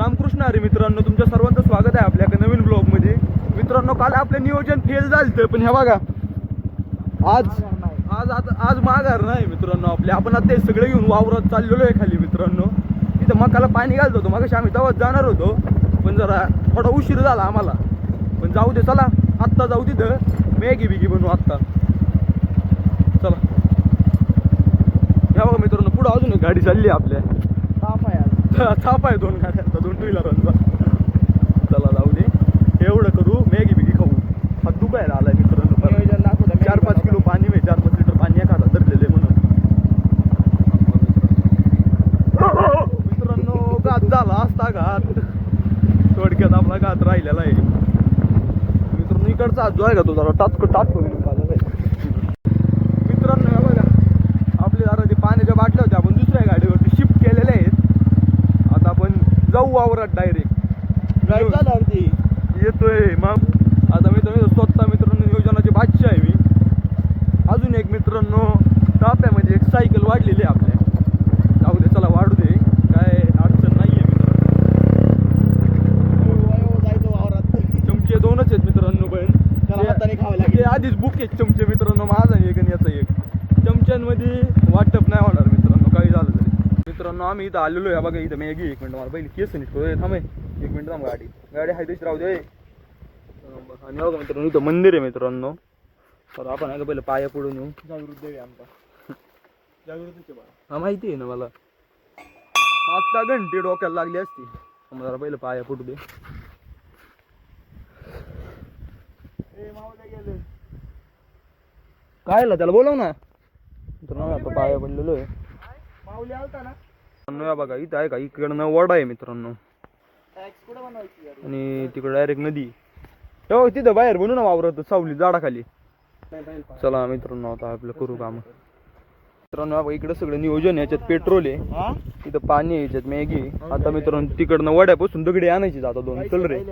रामकृष्ण हरी मित्रांनो, तुमच्या सर्वांचं स्वागत आहे आपल्या नवीन ब्लॉग मध्ये. मित्रांनो, काल आपलं नियोजन फेल झालं, पण हे बघा आज आज आज माघार नाही मित्रांनो आपले. आपण आता ते सगळे घेऊन वावरात चाललेलो आहे खाली मित्रांनो. तिथं मकाला पाणी घालत होतो, मग आम्ही तेव्हाच जाणार होतो, पण जरा थोडा उशीर झाला आम्हाला. पण जाऊ दे, चला आत्ता जाऊ तिथं मॅगी बिगी बनवू आत्ता. चला ह्या बघा मित्रांनो, पुढं अजून एक गाडी चालली आहे आपल्या. थाप आहे दोन गाड्या, 2 टू व्हीलरांचा. चला जाऊ दे, एवढं करू, मॅगी बिगी खाऊ. हात दुखायला आलाय मित्रांनो. 4-5 किलो पाणी, 4-5 लिटर पाणी एखादा धरलेलं आहे म्हणून. मित्रांनो, घात झाला असता, घात थोडक्यात आपला घात राहिलेला आहे मित्रांनो. इकडचा जो आहे का तो जरा टाचको आलेला आहे मित्रांनो. हे बघा आपले जरा ते पाण्याच्या बाटल्या होत्या, आपण दुसऱ्या गाडीवरती शिफ्ट केलेल्या आहेत. आता आपण जाऊ वावरात डायरेक्ट. येतोय मग आता मित्रांनो, स्वतः मित्रांनो नियोजनाचे बादशाह आहे मी. अजून एक मित्रांनो टाप्यामध्ये एक सायकल वाढलेली आहे आपल्या. जाऊ दे, चला वाढू दे, काय अडचण नाही आहे मित्रांनो. चमचे 2च आहेत मित्रांनो, पण ते आधीच बुक आहेत चमचे मित्रांनो. माझा एक आणि याचा एक. चमच्यांमध्ये वाटप नाही होणार मित्रांनो, काही झालं तरी. मित्रांनो, आम्ही इथं आलेलो आहे बघा. इथं मॅगी, एक मिनिट मला पहिली केस निघतो. थांबे 1 मिनिट, थांब. गाडी हाय तशी राहू दे. आणि बघा मित्रांनो, इथं मंदिर आहे मित्रांनो. तर आपण आहे का पहिलं पाया पडून येऊ. जागृत देवी आमचा, जागृतीचे बघा, हा माहिती आहे ना मला. आत्ता घंटी डोक्याला लागली असती. मग जरा पहिलं पाया पडू दे. काय त्याला बोलव ना मित्रांनो. आता पाया पडलेलो आहे. माऊली आलता ना बघा. इथं आहे का, इकडनं वडा आहे मित्रांनो, आणि तिकडे डायरेक्ट नदी. हो तिथं बाहेर बनू ना वावरत सावली झाडाखाली. चला मित्रांनो, आता आपलं करू काम. मित्रांनो इकडे सगळं नियोजन आहे. याच्यात पेट्रोल आहे, तिथं पाणी आहे, याच्यात मॅगी. आता मित्रांनो तिकडनं वड्यापासून दगडी आणायची आता 2. चल रे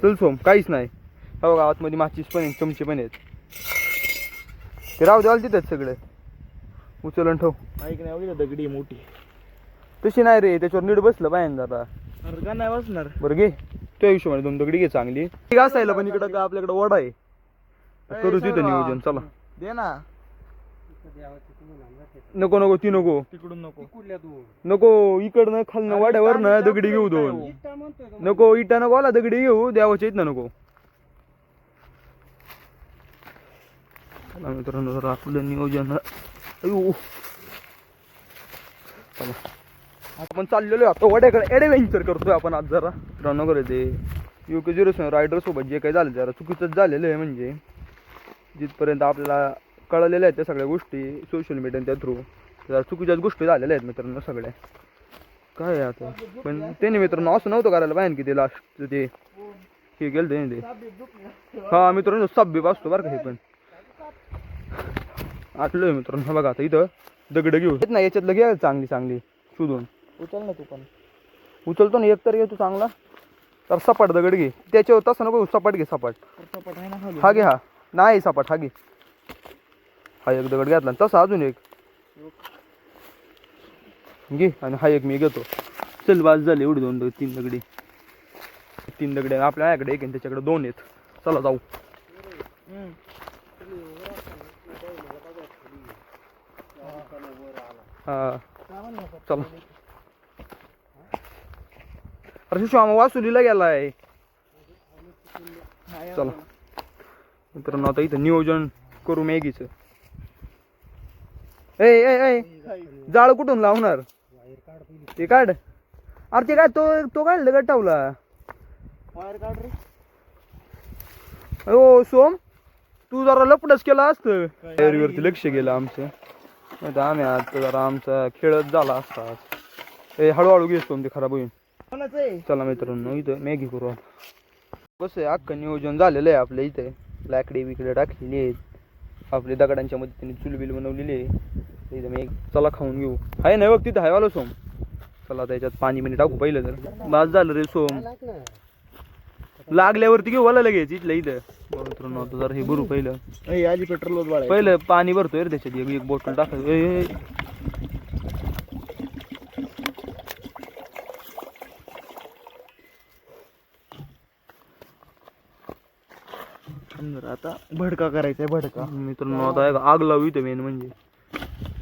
चल सोम, काहीच नाही. हो का, आतमध्ये माचीस पण आहेत, चमचे पण आहेत. ते राहू द्याल तिथंच सगळे. उचलून ठेव. ऐक नाही, दगडी मोठी तशी नाही रे, त्याच्यावर नीट बसलं पाहिजे जरा. नाही बसणार. बरं घे, त्या हिशोबाने 2 दगडी घे चांगली. असायला पण इकडं का आपल्याकडे वडा आहे, करू तिथं नियोजन. चला दे ना. नको नको, ती नको, तिकडून नको, नको इकडनं खालनं वाड्यावर ना दगडी घेऊ 2. नको इटा नको, आला दगडी घेऊ द्यावाच्या इथं नको. मित्रांनो जरा आपलं नियोजन. आपण चाललेलो आता वड्याकडे. एडव्हेंचर करतोय आपण आज जरा मित्रांनो. ते UK07 रायडर सोबत जे काही झालं जरा चुकीचंच झालेलं आहे. म्हणजे जिथपर्यंत आपल्याला कळलेल्या आहेत त्या सगळ्या गोष्टी सोशल मीडियाच्या थ्रू, जरा चुकीच्याच गोष्टी झालेल्या आहेत मित्रांनो सगळ्या. काय आता पण त्याने मित्रांनो असं नव्हतं करायला पाहिजे की ते लास्ट ते हे गेलं ते. हा मित्रांनो, सब्बीप असतो बरं का. हे पण आटलोय मित्रांनो. बघा आता इथं दगड घेऊ ना, याच्यातलं घ्या चांगली चांगली शोधून. उचल ना तू पण. उचलतो ना एक तर घे तू चांगला. तर सपाट दगड घे, त्याच्यावर तसं नको, सपाट घे. सपाट हा घे. हा नाही सपाट, हा घे. हा एक दगड घेतला, तसा अजून एक घे, आणि हा एक मी घेतो. चल बाज झाले, एवढी 2-3 दगडी. 3 दगडी आपल्या याकडे एक आणि त्याच्याकडे 2 आहेत. चला जाऊ. हा चला. अरे शिशू आम्हा वासुलीला गेलाय. चला मित्रांनो, आता इथं नियोजन करू मॅगीचं. ए जाळ कुठून लावणार ते काढ. अरे ते काय तो काय दगड टावला. हो सोम, तू जरा लपडच केला असतं. तयारीवरती लक्ष गेलं आमचं. आम्ही आता जरा आमचा खेळच झाला असता. हळूहळू घेतो ते खराब होईल. चला मित्रांनो, इथं मॅगी करू. कसं आहे, अख्खं नियोजन झालेलं आहे आपल्या इथे. लाकडे बिकडे टाकलेली आहेत, आपले दगडांच्या मध्ये त्यांनी चुलबिल बनवलेली आहे. इथं मॅगी चला खाऊन घेऊ. आहे ना बघ तिथं, आहे वाला सोम. चला त्याच्यात पाणी बिणी टाकू पहिलं. तर बाज झालं रे सोम, लागल्यावरती घेऊ वाला लगेच इथलं इथं. मित्रांनो आता जरा हे भरू पहिलं. आधी पेट्रोल पहिलं पाणी भरतोय रे त्याच्यात. एक बॉटल टाकायचं. आता भडका करायचा भडका. मित्रांनो आता एक आग लावू इथं मेन म्हणजे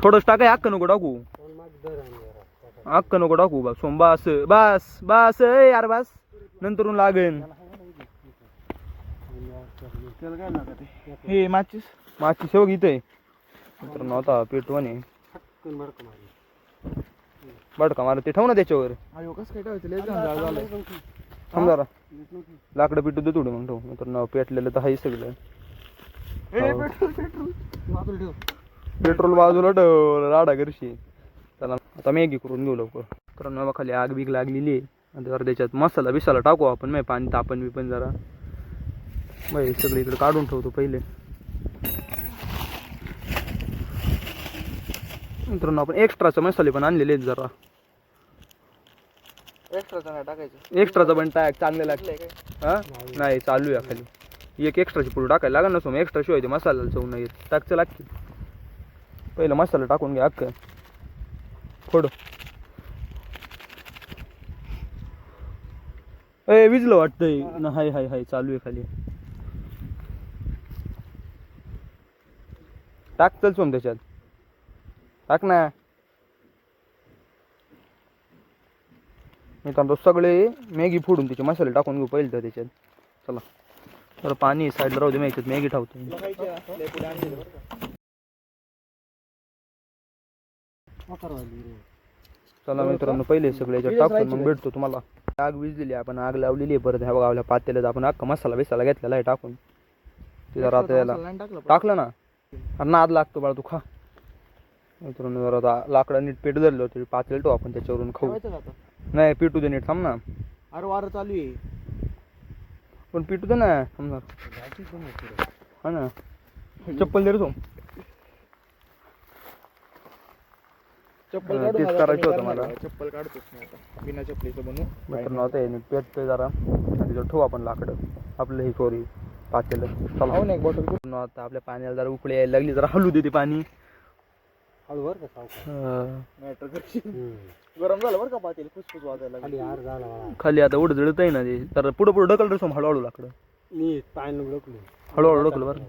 थोडंच टाकाय अक्क नको टाकू अक्क नको टाकू बा सोम बास बास बास यार बास नंतरून लागेन हे माचीस मागची शेवग इथे मित्रांनो आता पेटवाने बडका मार ते ठेव ना त्याच्यावर अयो कसं काय ठेवायचं लय झालं झालं. थांब जरा लाकडं पिटू दे थोडी मग ठेव मित्रांनो पेटलेलं तर आहे सगळं पेट्रोल बाजूला ठेव राडा करशी चला आता मॅगी करून घेऊ लवकर मित्रांनो खाली आग बीग लागलेली आहे जरा त्याच्यात मसाला बिसाला टाकू आपण नाही पाणी तापण बिपण जरा बाई सगळं इकडे काढून ठेवतो पहिले मित्रांनो आपण एक्स्ट्राचे मसाले पण आणलेले आहेत जरा एक्स्ट्राचा नाही टाकायचं. एक्स्ट्राचा पण टाक चांगले लागले हा नाही चालू आहे खाली एक एक्स्ट्राची पुढे टाकायला लागेल नसो मग एक्स्ट्रा शिवाय ते मसाला चव नाही येत टाकचं लागते पहिलं मसाला टाकून घ्या अक्क थोडं ए विजलं वाटतंय ना हाय हाय हाय चालू आहे खाली टाक चल सोम त्याच्यात टाक ना मी तो सगळे मॅगी फोडून त्याचे मसाले टाकून घेऊ पहिले तर त्याच्यात चला तर पाणी साईडला राहू दे मी याच्यात मॅगी ठेवतो चला मित्रांनो पहिले सगळे याच्यात टाकून मग भेटतो तुम्हाला आग विजलेली आपण आग लावलेली आहे परत ह्या बघा आपल्या पातेल्यात आपण अख्खा मसाला बिसाला घेतलेला आहे टाकून ते जरा आता याला टाकलं ना अरे नाद लागतो बाळा तू खा मित्रांनो जरा आता लाकडं नीट पेट धरलं होतं पातेल ठेवू आपण त्याच्यावरून खाऊ नाही पिटू दे नीट थांब ना अरे वारं चालू आहे पण पिटू दे ना थांब हा ना चप्पल दे रे सोम चप्पल तेच करायचं होतं मला चप्पल काढतोच नाही आता बिना चप्पलीचं बनवू. मित्रांनो आता नीट पेटतोय जरा त्याच्यावर ठेवू आपण लाकडं आपलं हे सॉरी पातेलं चला एक बॉटल मित्रांनो आता आपल्या पाण्याला जरा उकळी यायला लागली जरा हलू दे ते पाणी हळूवर गरम झालं बरं का पातेल फुसफुस वाजायला खाली आता उड जळत आहे ना ते तर पुढं पुढं ढकल रे सोम हळूहळू लाकडं हळूहळू ढकल बरं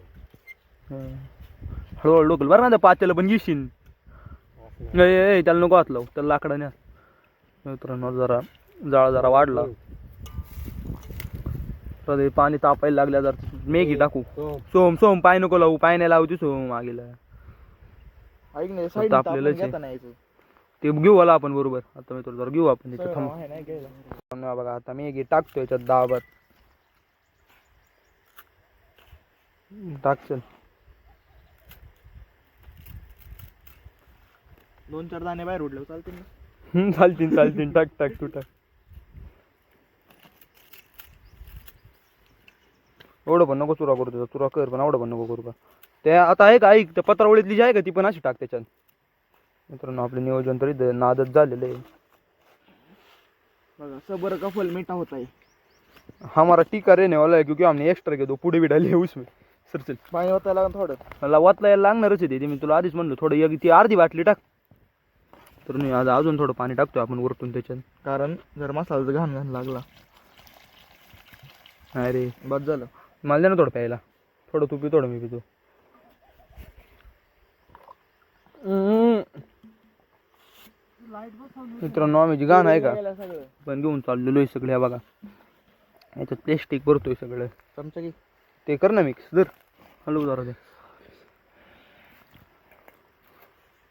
हळूहळू ढकल बरं ना त्या पातेलं पण घेशील त्याला नको हात लावू त्याला लाकडा न्या मित्रांनो जरा जाळ जरा वाढला तर पाणी तापायला लागल्या जर मॅगी टाकू सोम सोम पाय नको लावू पाय नाही लावू ती सोम मागेला ऐक नाही तापलेलंच ते घेऊ आला आपण बरोबर आता मी जरा घेऊ आपण त्याच्यात थांब बघा आता मॅगी टाकतो याच्यात दाबर टाक चल 2-4 दाणे बाहेर उडले चालतील ना चालतील टाक टाक तू टाक एवढं पण नको चुरा करू त्याचा चुरा कर पण एवढं पण नको करू का ते आता आहे का ऐक त्या पत्रावळीतली जी आहे का ती पण अशी टाक त्याच्यात मित्रांनो आपलं नियोजन तरी नादच झालेलं आहे बघा सबर का फल मीठा होता है हमारा टीका रहने वाला है क्योंकि हमने एक्स्ट्रा के दो पुढे भी डाले उसमें सर चल पाणी होता लागून थोडं मला वातला यायला लागणारच आहे ते मी तुला आधीच म्हणलो थोडं एक ती अर्धी बाटली टाक तर नाही आज अजून थोडं पाणी टाकतोय आपण वरतून त्याच्यात कारण जर मसाला घाण घाण लागला नाही रे बस झालं मला दे ना थोडं प्यायला थोडं तू पी थोडं मी पितो मित्रांनो आम्ही गाणं आहे का पण घेऊन चाललेलो आहे सगळ्या बघा याच्यात प्लॅस्टिक भरतोय सगळं चमचा की ते कर ना मिक्स जर हलवू जरा ते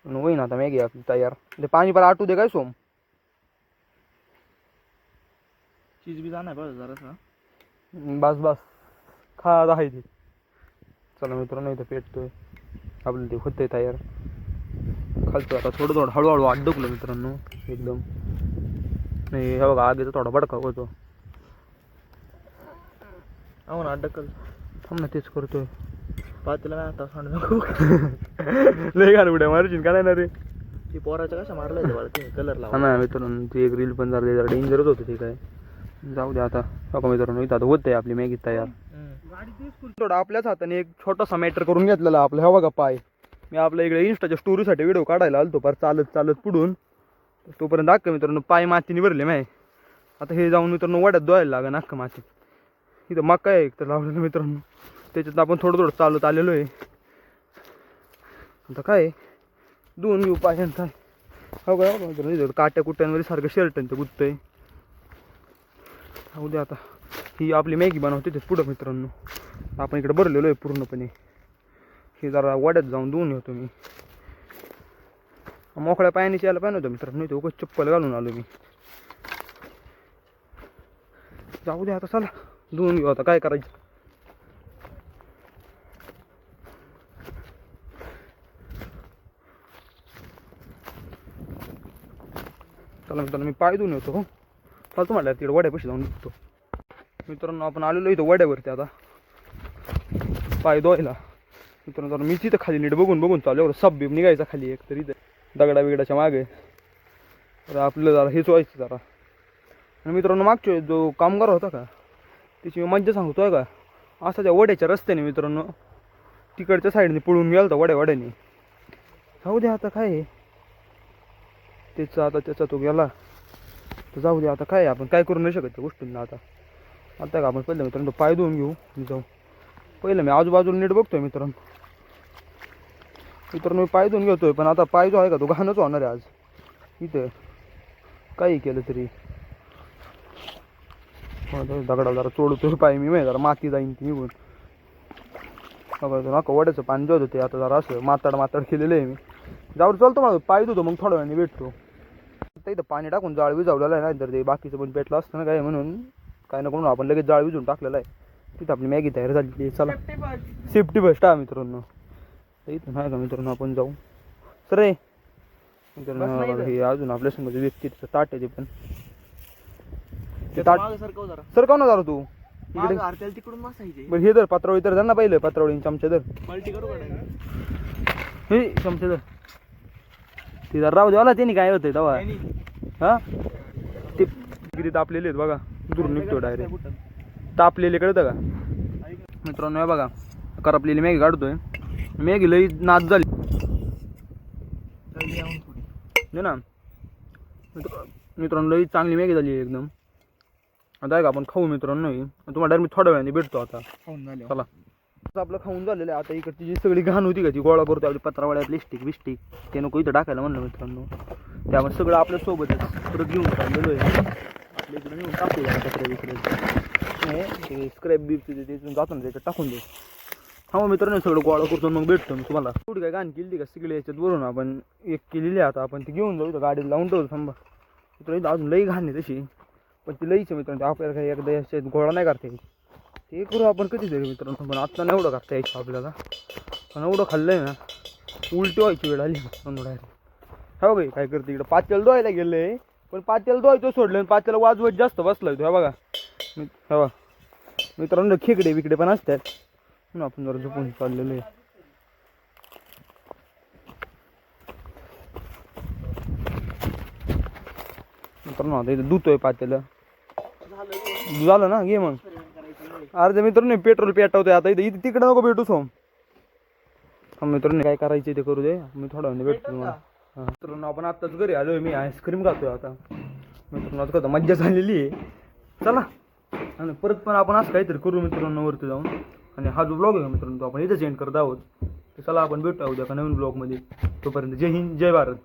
होईन आता मॅगी आपली तयार ते पाणी पण आटू दे काय सोम चीज बी जाणार बस जरासा बस बस खा आहे ते चला मित्रांनो इथं पेटतोय आपलं ते होतंय तयार खालतो आता थोडं थोडं हळूहळू आत डुकलं मित्रांनो एकदम नाही हे बघा आगीचा थोडा भडका होतो हो ना अड्डकल थांब ना तेच करतोय पातेला नाही आता सांड नको लय घाल उड्या मारशील का नाही ना रे ती पोराच्या कशा मारलाय ते मला कलर हा लावा ना मित्रांनो ती एक रील पण जरा डेंजरच होतं ते काय जाऊ दे आता बघा मित्रांनो इथं आता होतंय आपली मॅगी तयार थोडं आपल्याच हाताने एक छोटासा मॅटर करून घेतलेला आपला हा बघा पाय मी आपल्या इकडे इंस्टाच्या स्टोरीसाठी व्हिडिओ काढायला आलतो पर चालत चालत पुढून तोपर्यंत अख्खं मित्रांनो पाय मातीने भरले माय आता हे जाऊन मित्रांनो वड्यात धुवायला लागा अख्खं माती इथं मका आहे एक तर लावलेलं मित्रांनो त्याच्यात आपण थोडं थोडं चालत आलेलो आहे. आता काय धुवून घेऊ पाय काय हो का काट्या कुट्यांवर सारखं शर्ट ते गुत्तंय. उद्या आता ही आपली मॅगी बनवते ते पुढं मित्रांनो. आपण इकडे भरलेलो आहे पूर्णपणे. हे जरा वाड्यात जाऊन धुवून येतो मी. मोकळ्या पायाने यायला पाहिजे होतं मित्रांनो. ते उगाच चप्पल घालून आलो मी. जाऊ दे आता चला धुवून घेऊ. आता काय करायचं. चला मित्रांनो मी पाय धुवून येतो. हो चालतो म्हटलं तिकडे वड्यापाशी जाऊन निघतो. मित्रांनो आपण आलेलो इथं वड्यावरती आता पाय धुवायला. मित्रांनो जरा मी तिथं खाली नीट बघून चालू एवढं सब बीब निघायचा खाली एक तरी इथं दगडा बिगडाच्या मागे. तर आपलं जरा हेच व्हायचं जरा. आणि मित्रांनो मागच्या जो कामगार होता का त्याची मज्जा सांगतोय का. असा त्या वड्याच्या रस्त्याने मित्रांनो तिकडच्या साईडने पळून गेला होता वड्याने. जाऊ दे आता काय त्याचा तो गेला तर जाऊ दे आता काय आपण काय करू नाही शकत त्या गोष्टींना. आता का आपण पहिलं मित्रांनो पाय धुवून घेऊ जाऊ. पहिलं मी आजूबाजूला नीट बघतोय मित्रांनो. मी पाय धुवून घेतोय पण आता पाय जो आहे का तो घाणच होणार आहे आज इथं काही केलं तरी. दगडा जरा चोडतोय पाय मी जरा माती जाईन ती निघून. नका वड्याचं पाणी जो होतं ते आता जरा असं माताड केलेलं आहे मी. जाऊ चालतो मला पाय धुतो मग थोड्या वेळाने भेटतो. आता इथं पाणी टाकून जाळ विजावलेलं आहे. नाही तर ते बाकीचं पण पेटलं असतं ना काय म्हणून काय नको आपण लगेच जाळ विजून टाकलेलं आहे. तिथं आपली मॅगी तयार झाली. चला सेफ्टी फर्स्ट हा मित्रांनो. इथं नाही का मित्रांनो आपण जाऊ सर रे मित्रांनो. हे अजून आपल्या समोर व्यक्ती ताट आहे ते पण ते ताट सरकव ना जरा तू इकडे तिकडून बसायचे. बरं हे धर पात्रावळी तर धर ना पहिलं. पात्रावळी चमचे धर. मल्टी करू हे चमचे धर. ते जर राहू देवाला त्याने काय होतंय तेव्हा हा ते किती तापलेले आहेत बघा. दूर निघतो डायरेक्ट तापलेले कळतं का मित्रांनो. हे बघा करपलेली मॅगी काढतोय. मॅगी लई नाच झाली ना मित्रांनो. लई चांगली मॅगी झाली एकदम. आता आहे का आपण खाऊ मित्रांनो. तुम्हाला डायरेक्ट मी थोड्या वेळाने भेटतो आता. चला आपलं खाऊन झालेलं आहे. आता इकडची जी सगळी घाण होती का ती गोळा करतो आपली पत्रावळ्यात लिस्टिक बिस्टिक ते नको इथं टाकायला म्हणलं मित्रांनो. त्यामुळे सगळं आपल्या सोबतच परत घेऊन चाललेलो आहे. आपल्या इकडे नेऊन टाकू कचऱ्या इकडे स्क्रॅप बीप तिथून जातो ना त्याच्यात टाकून दे. हा मित्रांनो सगळं गोळा करतो मग भेटतो मी तुम्हाला. थोडी काय घाण केली का सगळे याच्यात वरून आपण एक केलेली आहे. आता आपण ती घेऊन जाऊ इथं गाडीत लावून ठेवतो थांबा. मित्रांनो इथं अजून लई घाण आहे तशी पण ती लईच मित्रांनो. आपल्याला काही एकदा याच्यात गोळा नाही करता येईल. ते करू आपण कधीतरी मित्रांनो. पण आत्ता नाही एवढं करता यायचं आपल्याला. पण एवढं खाल्लं आहे ना उलटी व्हायची वेळ आली मित्रांनो डायरेक्ट. हो काही काय करते इकडं पातेल धुवायला गेलं आहे पण पातेल धुवायचं सोडलं पातेला वाजवत जास्त बसला तो. हे बघा बघा मित्रांनो खेकडे बिकडे पण असतात म्हणून आपण जरा झोपून चाललेलो आहे. मित्रांनो आता इथं धुतोय पातेलं झालं ना घे मग. अरे मित्रांनो पेट्रोल पेटवतोय आता इथे तिकडे नको भेटू सोम. मित्रांनो काय करायचं ते करू दे. मी थोडा वेळ भेटतो तुम्हाला. मित्रांनो आपण आत्ताच घरी आलोय. मी आईस्क्रीम खातोय आता मित्रांनो. आता कसं मज्जा झालेली आहे. चला आणि परत पण आपण असं काहीतरी करू मित्रांनो वरती जाऊन. आणि हा जो ब्लॉग आहे मित्रांनो तो आपण इथेच एंड करत आहोत. तर चला आपण भेटू उद्या का नवीन ब्लॉगमध्ये. तोपर्यंत जय हिंद जय भारत.